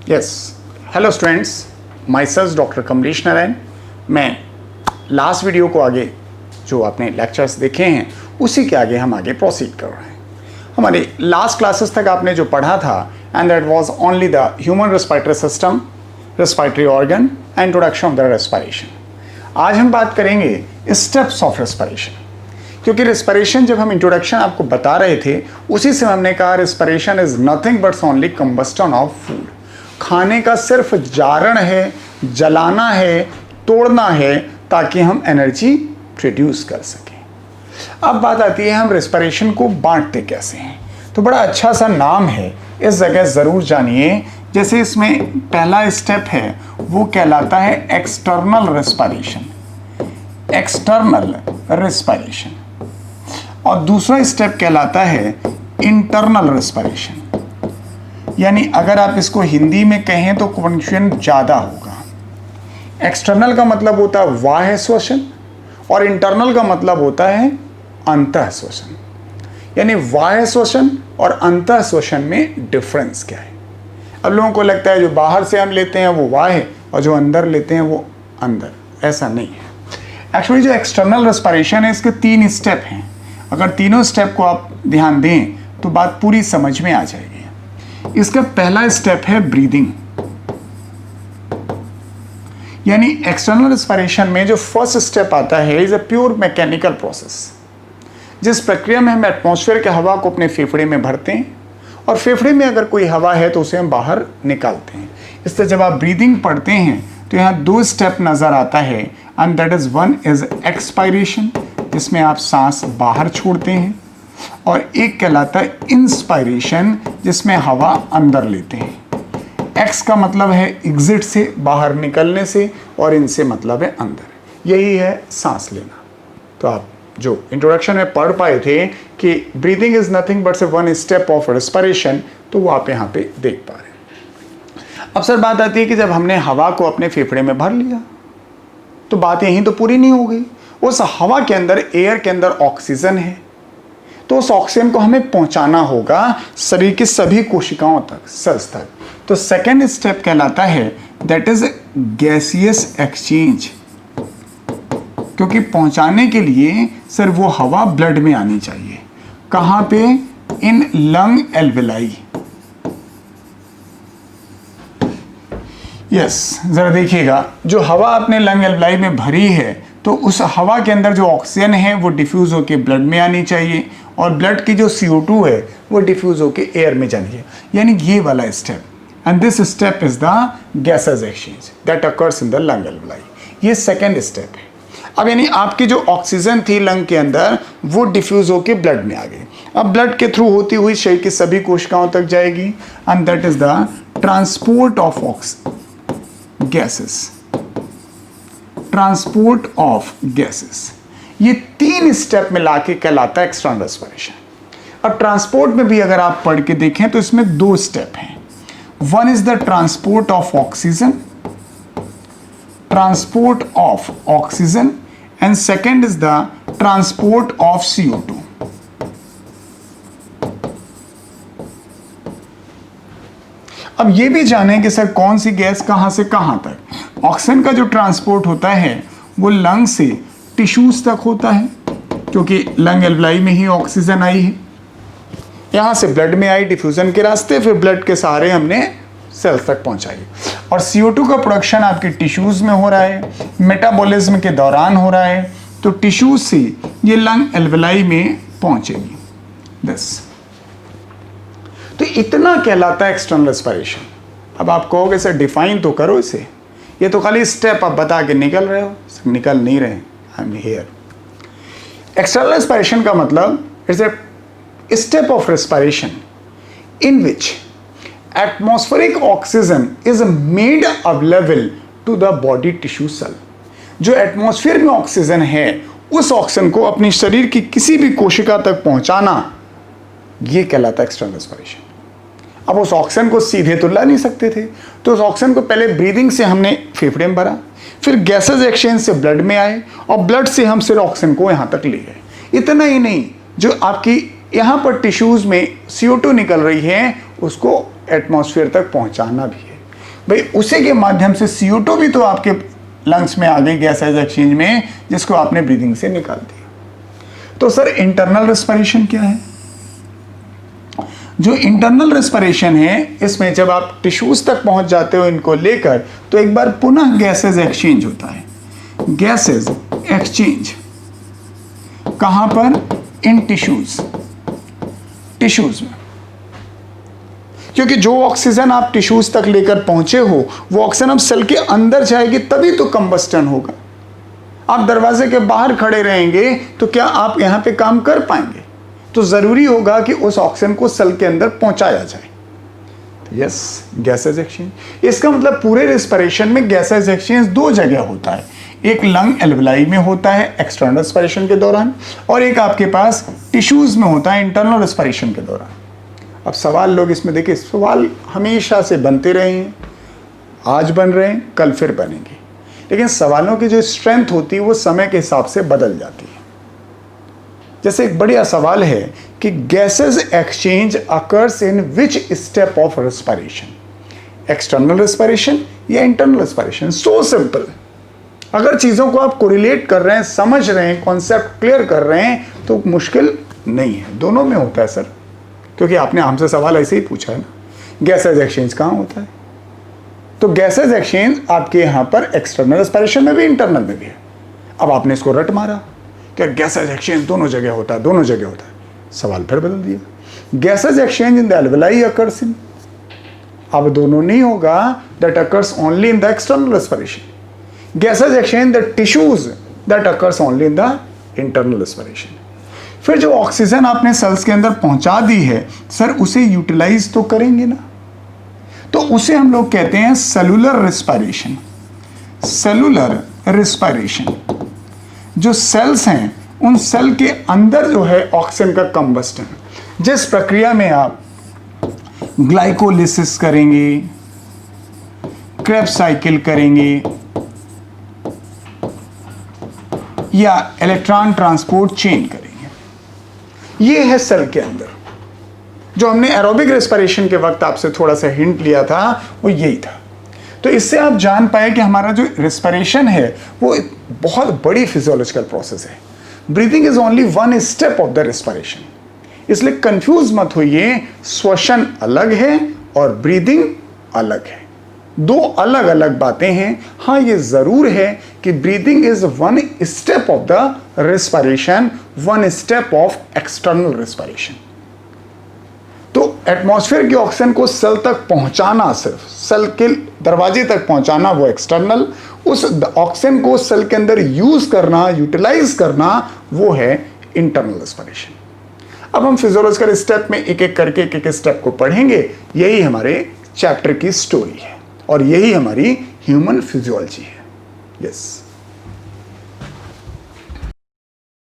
Yes, hello students, my self doctor Kamlesh Narayan. मैं last video को आगे जो आपने लेक्चर्स देखे हैं उसी के आगे हम आगे प्रोसीड कर रहे हैं। हमारे लास्ट क्लासेस तक आपने जो पढ़ा था and that was only the human respiratory system, respiratory organ, introduction of the respiration. आज हम बात करेंगे स्टेप्स ऑफ रेस्पिरेशन, क्योंकि रेस्पिरेशन जब हम इंट्रोडक्शन आपको बता रहे थे उसी से हमने कहा respiration is nothing but only combustion of food. खाने का सिर्फ जारण है, जलाना है, तोड़ना है ताकि हम एनर्जी प्रोड्यूस कर सकें। अब बात आती है हम रेस्पिरेशन को बांटते कैसे हैं। तो बड़ा अच्छा सा नाम है, इस जगह ज़रूर जानिए। जैसे इसमें पहला स्टेप है वो कहलाता है एक्सटर्नल रेस्पिरेशन, एक्सटर्नल रेस्पिरेशन, और दूसरा स्टेप कहलाता है इंटरनल रेस्पिरेशन। यानी अगर आप इसको हिंदी में कहें तो कन्फ्यूजन ज़्यादा होगा। एक्सटर्नल का मतलब होता है बाह्य श्वसन और इंटरनल का मतलब होता है अंतः श्वसन। यानी बाह्य श्वसन और अंतः श्वसन में डिफरेंस क्या है। अब लोगों को लगता है जो बाहर से हम लेते हैं वो बाह्य और जो अंदर लेते हैं वो अंदर, ऐसा नहीं है। एक्चुअली जो एक्सटर्नल रेस्पिरेशन है इसके 3 स्टेप हैं। अगर तीनों स्टेप को आप ध्यान दें तो बात पूरी समझ में आ जाएगी। इसका पहला स्टेप है ब्रीदिंग। यानी एक्सटर्नल रेस्पिरेशन में जो फर्स्ट स्टेप आता है is a pure mechanical process, जिस प्रक्रिया में हम एटमॉस्फेयर के हवा को अपने फेफड़े में भरते हैं और फेफड़े में अगर कोई हवा है तो उसे हम बाहर निकालते हैं। इससे जब आप ब्रीदिंग पढ़ते हैं तो यहाँ 2 स्टेप नजर आता है and that is one is expiration, जिसमें आप सांस बाहर छोड़ते हैं, और एक कहलाता है इंस्पायरेशन, जिसमें हवा अंदर लेते हैं। एक्स का मतलब है एग्जिट से, बाहर निकलने से, और इनसे मतलब है अंदर। यही है सांस लेना। तो आप जो इंट्रोडक्शन में पढ़ पाए थे कि breathing is nothing but one step of respiration, तो वो आप यहाँ पे देख पा रहे हैं। अब सर बात आती है कि जब हमने हवा को अपने फेफड़े में भर लिया तो बात यहीं तो पूरी नहीं हो गई। उस हवा के अंदर, एयर के अंदर ऑक्सीजन है, तो उस ऑक्सीजन को हमें पहुंचाना होगा शरीर की सभी कोशिकाओं तक, सेल्स तक। तो सेकेंड स्टेप कहलाता है दैट इज गैसियस एक्सचेंज, क्योंकि पहुंचाने के लिए सर वो हवा ब्लड में आनी चाहिए। कहां पे? इन लंग एल्वेलाई। यस, जरा देखिएगा, जो हवा आपने लंग एल्वेलाई में भरी है तो उस हवा के अंदर जो ऑक्सीजन है वो डिफ्यूज होकर ब्लड में आनी चाहिए, और ब्लड की जो CO2 है वो डिफ्यूज होकर एयर में जानी है। यानी ये वाला step, and this step is the gases exchange that occurs in the lung alveoli. ये सेकेंड स्टेप है। अब यानी आपकी जो ऑक्सीजन थी लंग के अंदर वो डिफ्यूज होकर ब्लड में आ गई। अब ब्लड के थ्रू होती हुई शरीर की सभी कोशिकाओं तक जाएगी, and that is the transport of gases, transport of gases. ये 3 स्टेप मिला के कहलाता है एक्सटर्नल रेस्पिरेशन। अब ट्रांसपोर्ट में भी अगर आप पढ़ के देखें तो इसमें 2 स्टेप हैं। One is the transport of oxygen, transport of oxygen, and second is the transport of CO2। अब ये भी जाने कि सर कौन सी गैस कहां से कहां तक। ऑक्सीजन का जो ट्रांसपोर्ट होता है वो लंग से टिश्यूज तक होता है, क्योंकि लंग एल्वेलाई में ही ऑक्सीजन आई है, यहां से ब्लड में आई डिफ्यूजन के रास्ते, फिर ब्लड के सहारे हमने सेल्स तक पहुंचाई। और CO2 का प्रोडक्शन आपके टिश्यूज में हो रहा है, मेटाबॉलिज्म के दौरान हो रहा है, तो टिश्यूज से ये लंग एल्वेलाई में पहुंचेगी। बस, तो इतना कहलाता है एक्सटर्नल रेस्पिरेशन। अब आप कहोगे सर डिफाइन तो करो इसे, ये तो खाली स्टेप आप बता के निकल रहे हो। सर निकल नहीं रहे, I am here. External respiration का मतलब it's a step of respiration in which atmospheric oxygen is made available to the body tissue cell. जो एटमॉस्फेयर में ऑक्सीजन है उस ऑक्सीजन को अपने शरीर की किसी भी कोशिका तक पहुंचाना, ये कहलाता है एक्सटर्नल रेस्पिरेशन। अब उस ऑक्सीजन को सीधे तो ला नहीं सकते थे, तो उस ऑक्सीजन को पहले ब्रीदिंग से हमने फेफड़े में भरा, फिर गैसेज एक्सचेंज से ब्लड में आए, और ब्लड से हम सिर्फ ऑक्सीजन को यहाँ तक ले गए। इतना ही नहीं, जो आपकी यहाँ पर टिश्यूज में CO2 निकल रही है उसको एटमॉस्फेयर तक पहुँचाना भी है। भाई उसी के माध्यम से CO2 भी तो आपके लंग्स में आ गई गैसेज एक्सचेंज में, जिसको आपने ब्रीदिंग से निकाल दिया। तो सर इंटरनल रेस्पिरेशन क्या है? जो इंटरनल रेस्पिरेशन है, इसमें जब आप टिश्यूज तक पहुंच जाते हो इनको लेकर, तो एक बार पुनः गैसेज एक्सचेंज होता है। गैसेज एक्सचेंज कहां पर? इन टिश्यूज में। क्योंकि जो ऑक्सीजन आप टिश्यूज तक लेकर पहुंचे हो, वो ऑक्सीजन अब सेल के अंदर जाएगी, तभी तो कंबस्टन होगा। आप दरवाजे के बाहर खड़े रहेंगे तो क्या आप यहां पे काम कर पाएंगे? तो जरूरी होगा कि उस ऑक्सीजन को सेल के अंदर पहुंचाया जाए। Yes, gases exchange. इसका मतलब पूरे रेस्पिरेशन में गैसेज एक्सचेंज दो जगह होता है। एक लंग एल्वेलाई में होता है एक्सटर्नल रेस्पिरेशन के दौरान, और एक आपके पास टिश्यूज में होता है इंटरनल रेस्पिरेशन के दौरान। अब सवाल लोग इसमें देखिए, सवाल हमेशा से बनते रहे हैं, आज बन रहे हैं, कल फिर बनेंगे, लेकिन सवालों की जो स्ट्रेंथ होती है वो समय के हिसाब से बदल जाती है। जैसे एक बढ़िया सवाल है कि gases exchange occurs in which step of respiration? External respiration या इंटरनल रेस्पिरेशन? So simple. अगर चीज़ों को आप कोरिलेट कर रहे हैं, समझ रहे हैं, कॉन्सेप्ट क्लियर कर रहे हैं, तो मुश्किल नहीं है, दोनों में होता है सर। क्योंकि आपने हमसे सवाल ऐसे ही पूछा है ना, गैसेज एक्सचेंज कहाँ होता है? तो गैसेज एक्सचेंज आपके यहाँ पर एक्सटर्नल रेस्पिरेशन में भी, इंटरनल में भी है। अब आपने इसको रट मारा क्या गैसेज एक्सचेंज दोनों जगह होता है, दोनों जगह होता है। सवाल फिर बदल दिया, gases exchange in the alveoli occurs in. अब दोनों नहीं होगा, that occurs only in the external respiration. Gases exchange the tissues, that occurs only in the internal respiration. फिर जो ऑक्सीजन आपने सेल्स के अंदर पहुंचा दी है सर, उसे यूटिलाइज तो करेंगे ना, तो उसे हम लोग कहते हैं सेलुलर रेस्पिरेशन। सेलुलर रेस्पिरेशन, जो सेल्स हैं उन सेल के अंदर जो है ऑक्सीजन का कंबस्टन, जिस प्रक्रिया में आप ग्लाइकोलिसिस करेंगे, क्रेब्स साइकिल करेंगे, या इलेक्ट्रॉन ट्रांसपोर्ट चेन करेंगे, ये है सेल के अंदर। जो हमने एरोबिक रेस्पिरेशन के वक्त आपसे थोड़ा सा हिंट लिया था, वो यही था। तो इससे आप जान पाए कि हमारा जो रेस्पिरेशन है वो बहुत बड़ी फिजियोलॉजिकल प्रोसेस है। Breathing is only one step of the respiration, इसलिए कंफ्यूज मत होइए, श्वसन अलग है और ब्रीदिंग अलग है, दो अलग अलग बातें हैं। हाँ, ये जरूर है कि breathing is one step of the respiration, one step of external respiration. तो एटमॉस्फेयर के ऑक्सीजन को सेल तक पहुंचाना, सिर्फ सेल के दरवाजे तक पहुंचाना, वो एक्सटर्नल। उस ऑक्सीजन को सेल के अंदर यूज करना, यूटिलाइज करना, वो है इंटरनल रेस्पिरेशन। अब हम फिजियोलॉजिकल स्टेप में एक एक करके एक एक स्टेप को पढ़ेंगे। यही हमारे चैप्टर की स्टोरी है और यही हमारी ह्यूमन फिजियोलॉजी है। यस।